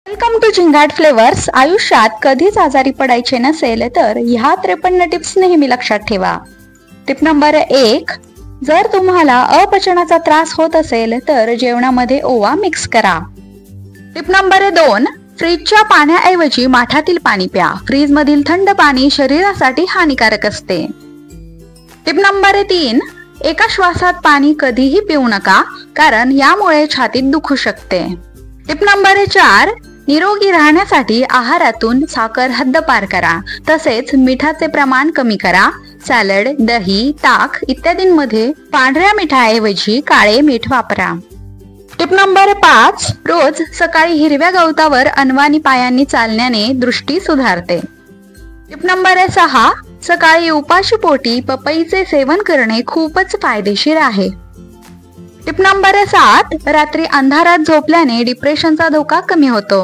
Welcome to Zingaat flavours. आयुष्यात कधीच आजारी पडायचे नसेल तर ह्या 53 टिप्स नेहमी लक्षात ठेवा. टिप नंबर 1, जर तुम्हाला अपचनाचा त्रास होत असेल तर जेवणामध्ये ओवा मिक्स करा. टिप नंबर 2, फ्रीजच्या पाण्याऐवजी माठातील पाणी प्या. फ्रीज मधील थंड पाणी शरीरासाठी हानिकारक असते. टिप नंबर 3, एका श्वासात पाणी कधीही पिऊ नका, कारण यामुळे छातीत दुखू शकते. टिप नंबर 4, निरोगी राहण्यासाठी आहारातून साखर हद्दपार करा. तसेच मिठाचे प्रमाण कमी करा. सॅलड, दही, ताक इत्यादींमध्ये पांढऱ्या मिठाऐवजी काळे मीठ वापरा. टिप नंबर 5, रोज सकाळी हिरव्या गवतावर अनवाणी पायांनी चालण्याने दृष्टी सुधारते. टिप नंबर 6, सकाळी उपाशी पोटी पपईचे सेवन करणे खूपच फायदेशीर आहे. टिप नंबर 7, रात्री अंधारात झोपल्याने डिप्रेशनचा धोका कमी होतो.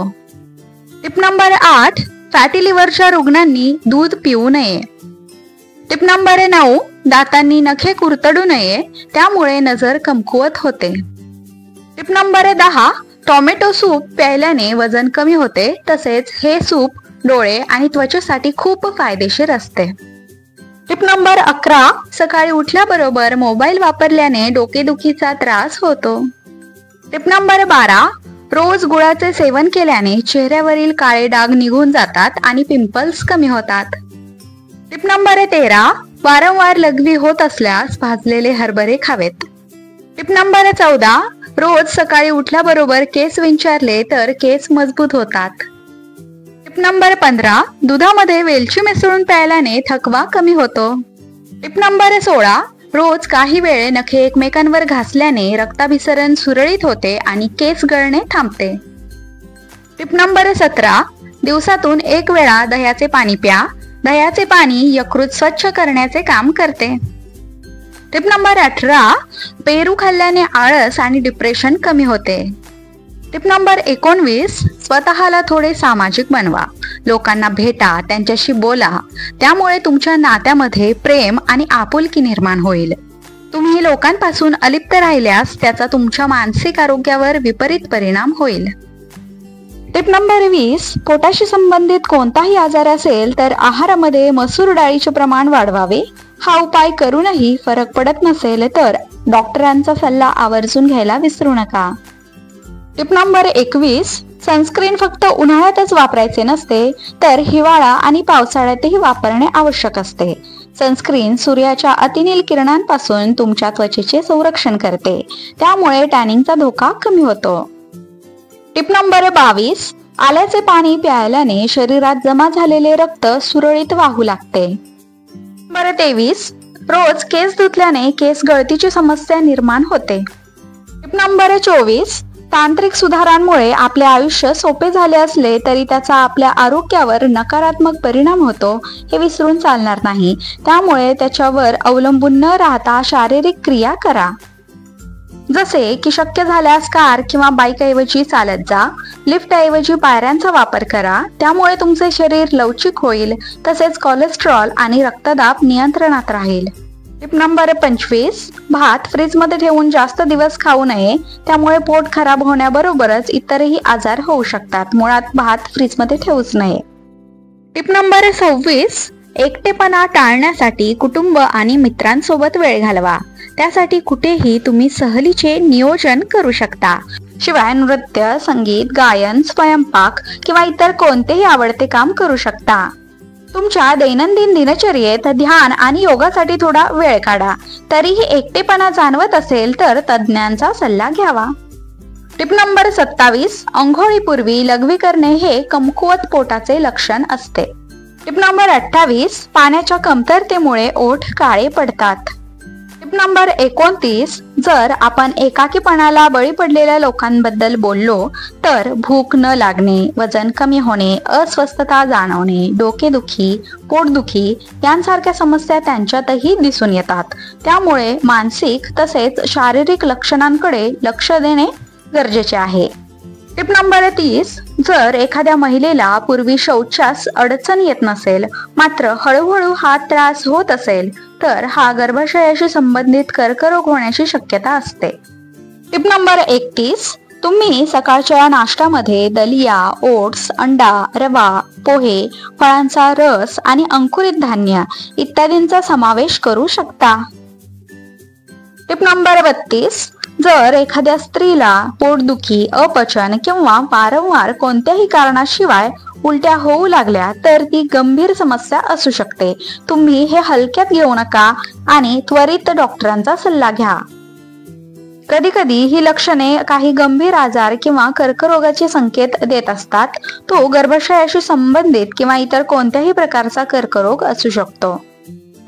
टिप नंबर 8, फॅटी लिव्हरच्या रुग्णांनी दूध पिऊ नये. टिप नंबर 9, दातांनी नखे कुरतडू नये, त्यामुळे नजर कमकुवत होते. टिप नंबर 10, टोमॅटो सूप प्यायल्याने वजन कमी होते. तसेच हे सूप डोळे आणि त्वचेसाठी खूप फायदेशीर असते. टिप नंबर 11, सकाळी उठल्याबरोबर मोबाईल वापरल्याने डोकेदुखीचा त्रास होतो. टिप नंबर 12, रोज गुळाचे सेवन केल्याने चेहऱ्यावरील काळे डाग निघून जातात आणि पिंपल्स कमी होतात. टिप नंबर 13, वारंवार लघवी होत असल्यास भाजलेले हरभरे खावेत. टिप नंबर 14, रोज सकाळी उठल्याबरोबर केस विंचारले तर केस मजबूत होतात. टिप नंबर 15, दुधामध्ये वेलची मिसळून प्यायल्याने थकवा कमी होतो. टिप नंबर 16, रोज काही वेळ नखे एकमेकांवर घासल्याने रक्ताभिसरण सुरळीत होते आणि केस गळणे थांबते. टिप नंबर 17, दिवसातून 1 वेळा दह्याचे पाणी प्या. दह्याचे पाणी यकृत स्वच्छ करण्याचे काम करते. टिप नंबर 18, पेरू खाल्ल्याने आळस आणि डिप्रेशन कमी होते. टिप नंबर 19, स्वतःला थोडे सामाजिक बनवा. लोकांना भेटा, त्यांच्याशी बोला. त्यामुळे तुमच्या नात्यामध्ये प्रेम आणि आपुलकी निर्माण होईल. तुम्ही लोकांपासून अलिप्त राहिल्यास त्याचा तुमच्या मानसिक आरोग्यावर विपरीत परिणाम होईल. टिप नंबर 20, पोटाशी संबंधित कोणताही आजार असेल तर आहारामध्ये मसूर डाळीचे प्रमाण वाढवावे. हा उपाय करूनही फरक पडत नसेल तर डॉक्टरांचा सल्ला आवर्जून घ्यायला विसरू नका. टिप नंबर 21, सनस्क्रीन फक्त उन्हाळ्यातच वापरायचे नसते तर हिवाळा आणि पावसाळ्यातही वापरणे आवश्यक असते. सनस्क्रीन सूर्याच्या अतिनील किरणांपासून तुमच्या त्वचेचे संरक्षण करते, त्यामुळे टॅनिंगचा धोका कमी होतो. टिप नंबर 22, आल्याचे पाणी प्यायल्याने शरीरात जमा झालेले रक्त सुरळीत वाहू लागते. नंबर 23, रोज केस धुतल्याने केस गळतीची समस्या निर्माण होते. टिप नंबर 24, तांत्रिक सुधारांमुळे आपले आयुष्य सोपे झाले असले तरी त्याचा आपल्या आरोग्यावर नकारात्मक परिणाम होतो हे विसरून चालणार नाही. त्यामुळे त्याच्यावर अवलंबून न राहता शारीरिक क्रिया करा. जसे की शक्य झाल्यास कार किंवा बाईक ऐवजी चालत जा. लिफ्ट ऐवजी पायऱ्यांचा वापर करा. त्यामुळे तुमचे शरीर लवचिक होईल. तसेच कोलेस्ट्रॉल आणि रक्तदाब नियंत्रणात राहील. टिप नंबर 25, भात फ्रीज मध्ये ठेवून जास्त दिवस खाऊ नये. त्यामुळे पोट खराब होण्याबरोबरच इतरही आजार होऊ शकतात. मुळात भात फ्रीज मध्ये ठेवूच नये. टिप नंबर 26, एकटेपणा टाळण्यासाठी कुटुंब आणि मित्रांसोबत वेळ घालवा. त्यासाठी कुठेही तुम्ही सहलीचे नियोजन करू शकता. शिवाय नृत्य, संगीत, गायन, स्वयंपाक किंवा इतर कोणतेही आवडते काम करू शकता. तुमच्या दैनंदिन दिनचर्येत ध्यान आणि योगासाठी थोडा वेळ काढा. तरीही एकटेपणा जाणवत असेल तर तज्ज्ञांचा सल्ला घ्यावा. टिप नंबर 27, अंघोळीपूर्वी लघवी करणे हे कमकुवत पोटाचे लक्षण असते. टिप नंबर 28, पाण्याच्या कमतरतेमुळे ओठ काळे पडतात. टिप नंबर 29, जर आपण एकाकीपणाला बळी पडलेल्या लोकांबद्दल बोललो तर भूक न लागणे, वजन कमी होणे, अस्वस्थता जाणवणे, डोकेदुखी, पोटदुखी यांसारख्या समस्या त्यांच्यातही दिसून येतात. त्यामुळे मानसिक तसेच शारीरिक लक्षणांकडे लक्ष देणे गरजेचे आहे. टिप नंबर 30, जर एखाद्या महिलेला पूर्वी शौचास अडचण येत नसेल मात्र हळूहळू हा त्रास होत असेल तर हा गर्भाशयाशी संबंधित कर्करोग होण्याची शक्यता असते. टिप नंबर 31, तुम्ही सकाळच्या नाश्त्यामध्ये दलिया, ओट्स, अंडा, रवा, पोहे, फळांचा रस आणि अंकुरित धान्य इत्यादींचा समावेश करू शकता. Tip number 32. जर एखाद्या स्त्रीला पोटदुखी, अपचन किंवा वारंवार कोणत्याही कारणाशिवाय उलट्या होऊ लागल्या तर ती गंभीर समस्या असू शकते. तुम्ही हे हलक्यात घेऊ नका आणि त्वरित डॉक्टरांचा सल्ला घ्या. कधी कधी ही लक्षणे काही गंभीर आजार किंवा कर्करोगाचे संकेत देत असतात. तो गर्भाशयाशी संबंधित किंवा इतर कोणत्याही प्रकारचा कर्करोग असू शकतो.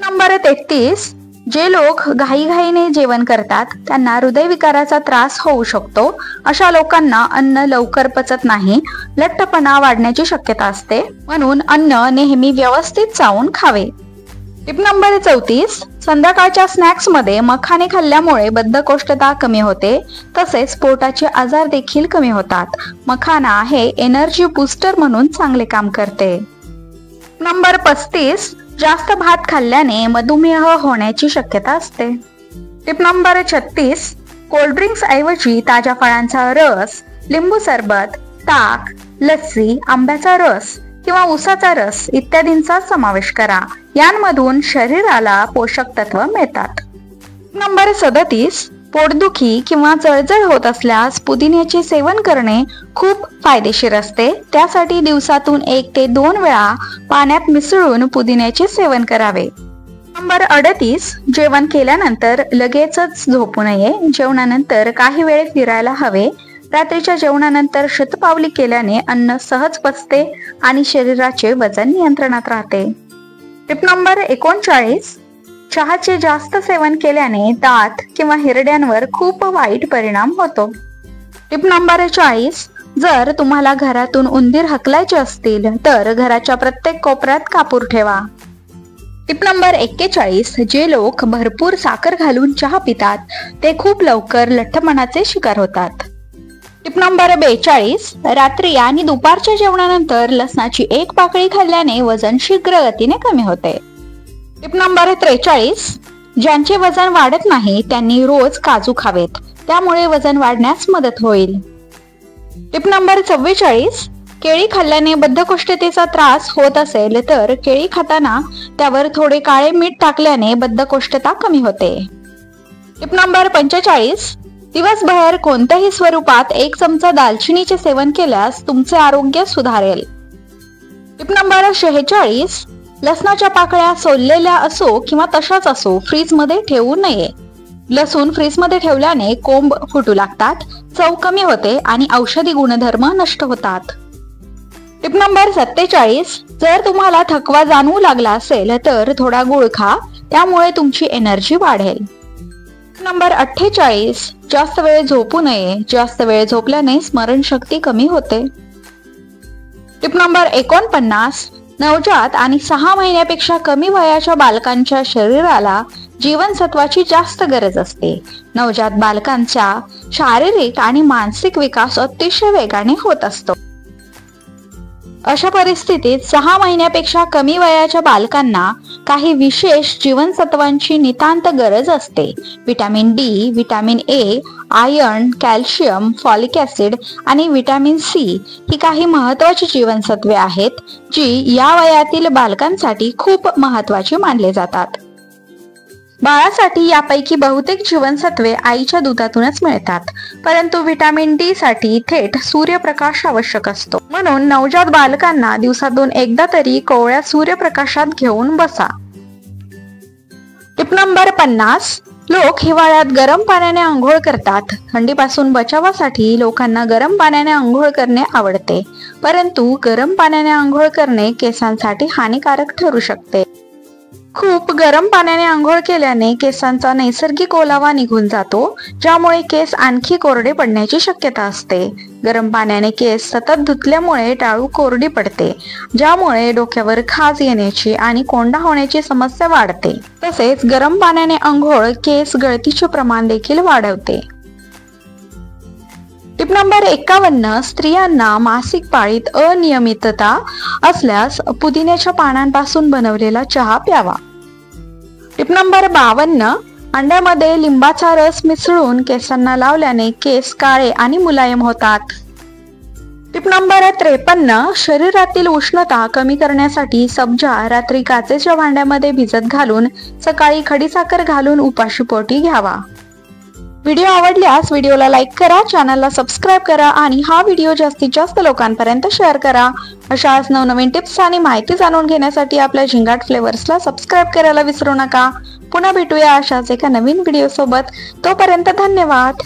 नंबर 33. जे लोक घाईघाईने जेवण करतात त्यांना हृदयविकाराचा त्रास होऊ शकतो. अशा लोकांना अन्न लवकर पचत नाही, लठ्ठपणा वाढण्याची शक्यता असते. म्हणून अन्न नेहमी व्यवस्थित चावून खावे. Tip number 34. संध्याकाळच्या स्नॅक्स मध्ये मखाने खाल्ल्यामुळे बद्धकोष्ठता कमी होते, तसेच पोटाचे आजार देखील कमी होतात. मखाना हे एनर्जी बूस्टर म्हणून चांगले काम करते. नंबर 35. जास्त भात खाल्ल्याने मधुमेह होण्याची शक्यता असते. Tip number 36. कोल्ड्रिंक्स ऐवजी ताज्या फळांचा रस, लिंबू सरबत, ताक, लस्सी, आंब्याचा रस किंवा ऊसाचा रस इत्यादींचा समावेश करा. यांमधून शरीराला पोषक तत्व मिळतात. नंबर 37. पोटदुखी किंवा जळजळ होत असल्यास पुदिन्याचे सेवन करणे खूप फायदेशीर असते. त्यासाठी दिवसातून 1 ते 2 वेळा पाण्यात मिसळून पुदिन्याचे सेवन करावे. नंबर 38. जेवण केल्यानंतर लगेचच झोपू नये. जेवणानंतर काही वेळ फिरायला हवे. रात्रीच्या जेवणानंतर शतपावली केल्याने अन्न सहज पचते आणि शरीराचे वजन नियंत्रणात राहते. Tip number 39. चहाचे जास्त सेवन केल्याने दात किंवा हिरड्यांवर खूप वाईट परिणाम होतो. Tip number 40. जर तुम्हाला घरातून उंदीर हाकलायचे असतील तर घराच्या प्रत्येक कोपऱ्यात कापूर ठेवा. Tip number 41. जे लोक भरपूर साखर घालून चहा पितात ते खूप लवकर लठ्ठपणाचे शिकार होतात. Tip number 42. रात्री आणि दुपारच्या जेवणानंतर लसणाची 1 पाकळी खाल्ल्याने वजन शीघ्र गतीने कमी होते. Tip number 43. ज्यांचे वजन वाढत नाही त्यांनी रोज काजू खावेत, त्यामुळे वजन वाढण्यास मदत होईल. Tip number 44. केळी खाल्ल्याने बद्धकोष्ठतेचा त्रास होत असेल तर केळी खाताना त्यावर थोडे काळे मीठ टाकल्याने बद्धकोष्ठता कमी होते. Tip number 45. दिवसभर कोणत्याही स्वरूपात 1 चमचा दालचिनीचे सेवन केल्यास तुमचे आरोग्य सुधारेल. Tip number 46. लसणाच्या पाकळ्या सोललेल्या असो किंवा तशाच असो फ्रीज मध्ये ठेवू नये. लसूण फ्रीज मध्ये ठेवल्याने कोंब फुटू लागतात, चव कमी होते आणि औषधी गुणधर्म नष्ट होतात. Tip number 47. जर तुम्हाला थकवा जाणवू लागला असेल तर थोडा गुळ खा, त्यामुळे तुमची एनर्जी वाढेल. नंबर 48. जास्त वेळ झोपू नये. जास्त वेळ झोपल्याने स्मरणशक्ती कमी होते. Tip number 49. नवजात आणि 6 महिन्यापेक्षा कमी वयाच्या बालकांच्या शरीराला जीवनसत्वाची जास्त गरज असते. नवजात बालकांचा शारीरिक आणि मानसिक विकास अतिशय वेगाने होत असतो. अशा परिस्थितीत 6 महिन्यापेक्षा कमी वयाच्या बालकांना काही विशेष जीवनसत्वांची नितांत गरज असते. Vitamin D, vitamin A, iron, calcium, folic acid आणि विटॅमिन सी ही काही महत्वाची जीवनसत्वे आहेत जी या वयातील बालकांसाठी खूप महत्वाची मानले जातात. बाळासाठी यापैकी बहुतेक जीवनसत्वे आईच्या दुधातूनच मिळतात, परंतु विटॅमिन डी साठी थेट सूर्यप्रकाश आवश्यक असतो. म्हणून नवजात बालकांना दिवसातून एकदा तरी कोवळ्या सूर्यप्रकाशात घेऊन बसा. Tip number 50. लोक हिवाळ्यात गरम पाण्याने आंघोळ करतात. थंडीपासून बचावासाठी लोकांना गरम पाण्याने आंघोळ करणे आवडते, परंतु गरम पाण्याने आंघोळ करणे केसांसाठी हानिकारक ठरू शकते. खूप गरम पाण्याने आंघोळ केल्याने केसांचा नैसर्गिक ओलावा निघून जातो, ज्यामुळे केस आणखी कोरडे पडण्याची शक्यता असते. गरम पाण्याने केस सतत धुतल्यामुळे टाळू कोरडी पडते, ज्यामुळे डोक्यावर खाज येण्याची आणि कोंडा होण्याची समस्या वाढते. तसेच गरम पाण्याने आंघोळ केस गळतीचे प्रमाण देखील वाढवते. Tip number 51. स्त्रियांना मासिक पाळीत अनियमितता असल्यास पुदिन्याच्या पानांपासून बनवलेला चहा प्यावा. Tip number 52. अंड्यामध्ये लिंबाचा रस मिसळून केसांना लावल्याने केस काळे आणि मुलायम होतात. Tip number 53. शरीरातील उष्णता कमी करण्यासाठी सब्जा रात्री काचेच्या भांड्यामध्ये भिजत घालून सकाळी खडीसाखर घालून उपाशीपोटी घ्यावा. व्हिडिओ आवडल्यास व्हिडिओला लाईक करा, चॅनलला सबस्क्राईब करा आणि हा व्हिडिओ जास्तीत जास्त लोकांपर्यंत शेअर करा. अशाच नवनवीन टिप्स आणि माहिती जाणून घेण्यासाठी आपल्या झिंगाट फ्लेवर्सला सबस्क्राईब करायला विसरू नका. पुन्हा भेटूया अशाच एका नवीन व्हिडिओ सोबत. तोपर्यंत धन्यवाद.